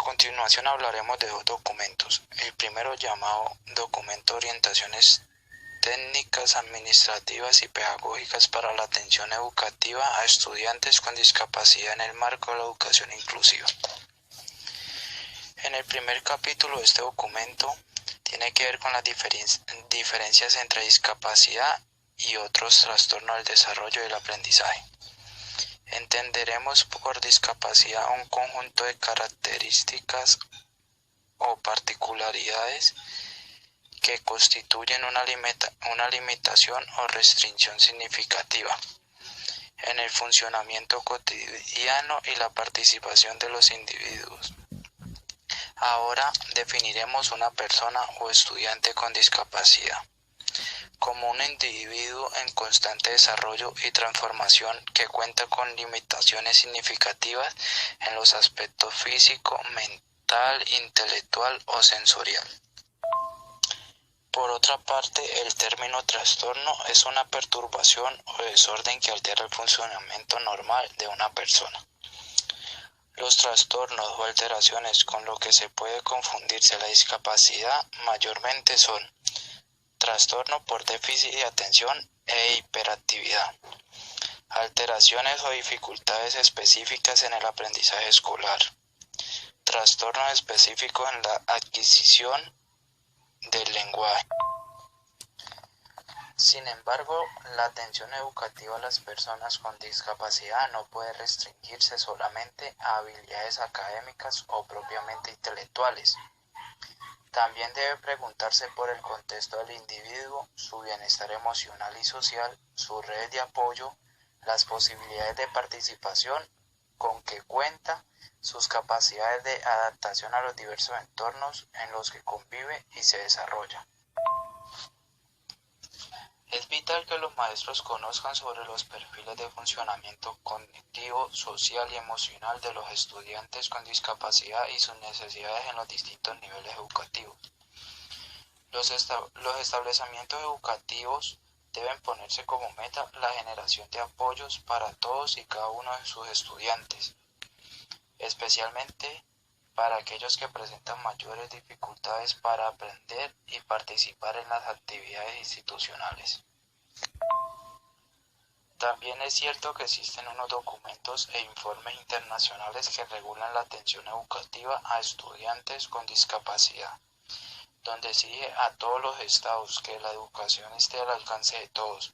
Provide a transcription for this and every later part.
continuación hablaremos de dos documentos. El primero, llamado Documento de Orientaciones Técnicas, Administrativas y Pedagógicas para la Atención Educativa a Estudiantes con Discapacidad en el marco de la educación inclusiva. En el primer capítulo de este documento tiene que ver con las diferencias entre discapacidad y otros trastornos del desarrollo y del aprendizaje. Entenderemos por discapacidad un conjunto de características o particularidades que constituyen una limitación o restricción significativa en el funcionamiento cotidiano y la participación de los individuos. Ahora definiremos una persona o estudiante con discapacidad como un individuo en constante desarrollo y transformación que cuenta con limitaciones significativas en los aspectos físico, mental, intelectual o sensorial. Por otra parte, el término trastorno es una perturbación o desorden que altera el funcionamiento normal de una persona. Los trastornos o alteraciones con lo que se puede confundirse la discapacidad mayormente son trastorno por déficit de atención e hiperactividad, alteraciones o dificultades específicas en el aprendizaje escolar, trastornos específicos en la adquisición del lenguaje. Sin embargo, la atención educativa a las personas con discapacidad no puede restringirse solamente a habilidades académicas o propiamente intelectuales. También debe preguntarse por el contexto del individuo, su bienestar emocional y social, su red de apoyo, las posibilidades de participación con que cuenta, sus capacidades de adaptación a los diversos entornos en los que convive y se desarrolla. Es vital que los maestros conozcan sobre los perfiles de funcionamiento cognitivo, social y emocional de los estudiantes con discapacidad y sus necesidades en los distintos niveles educativos. Los establecimientos educativos deben ponerse como meta la generación de apoyos para todos y cada uno de sus estudiantes, especialmente para aquellos que presentan mayores dificultades para aprender y participar en las actividades institucionales. También es cierto que existen unos documentos e informes internacionales que regulan la atención educativa a estudiantes con discapacidad, donde exige a todos los estados que la educación esté al alcance de todos,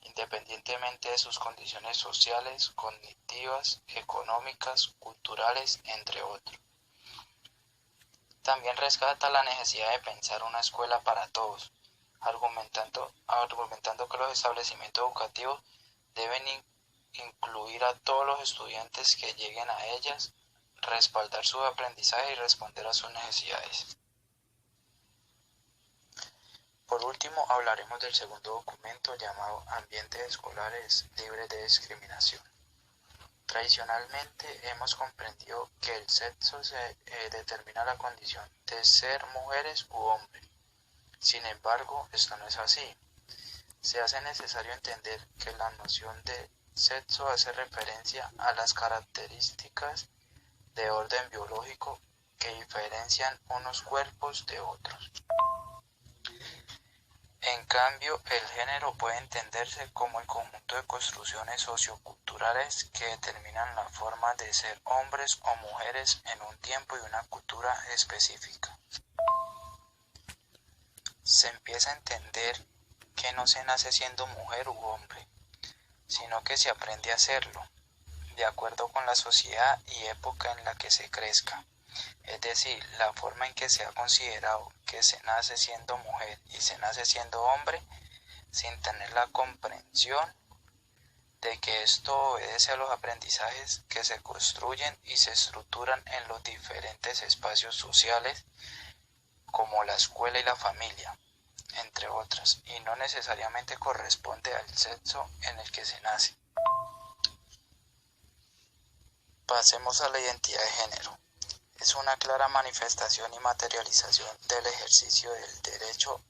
independientemente de sus condiciones sociales, cognitivas, económicas, culturales, entre otros. También rescata la necesidad de pensar una escuela para todos, argumentando que los establecimientos educativos deben incluir a todos los estudiantes que lleguen a ellas, respaldar su aprendizaje y responder a sus necesidades. Por último, hablaremos del segundo documento llamado Ambientes Escolares Libres de Discriminación. Tradicionalmente hemos comprendido que el sexo determina la condición de ser mujeres u hombres. Sin embargo, esto no es así. Se hace necesario entender que la noción de sexo hace referencia a las características de orden biológico que diferencian unos cuerpos de otros. En cambio, el género puede entenderse como el conjunto de construcciones socioculturales que determinan la forma de ser hombres o mujeres en un tiempo y una cultura específica. Se empieza a entender que no se nace siendo mujer u hombre, sino que se aprende a hacerlo, de acuerdo con la sociedad y época en la que se crezca. Es decir, la forma en que se ha considerado que se nace siendo mujer y se nace siendo hombre, sin tener la comprensión de que esto obedece a los aprendizajes que se construyen y se estructuran en los diferentes espacios sociales, como la escuela y la familia, entre otras, y no necesariamente corresponde al sexo en el que se nace. Pasemos a la identidad de género. Es una clara manifestación y materialización del ejercicio del derecho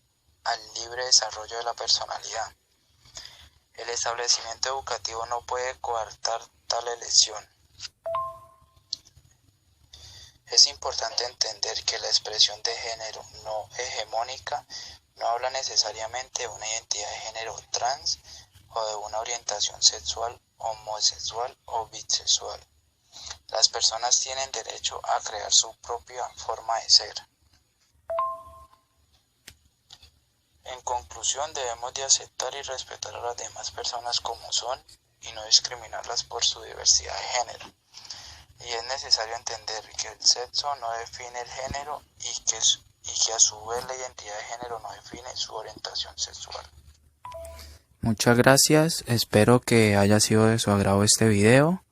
al libre desarrollo de la personalidad. El establecimiento educativo no puede coartar tal elección. Es importante entender que la expresión de género no hegemónica no habla necesariamente de una identidad de género trans o de una orientación sexual, homosexual o bisexual. Las personas tienen derecho a crear su propia forma de ser. En conclusión, debemos de aceptar y respetar a las demás personas como son y no discriminarlas por su diversidad de género. Y es necesario entender que el sexo no define el género y que a su vez la identidad de género no define su orientación sexual. Muchas gracias, espero que haya sido de su agrado este video.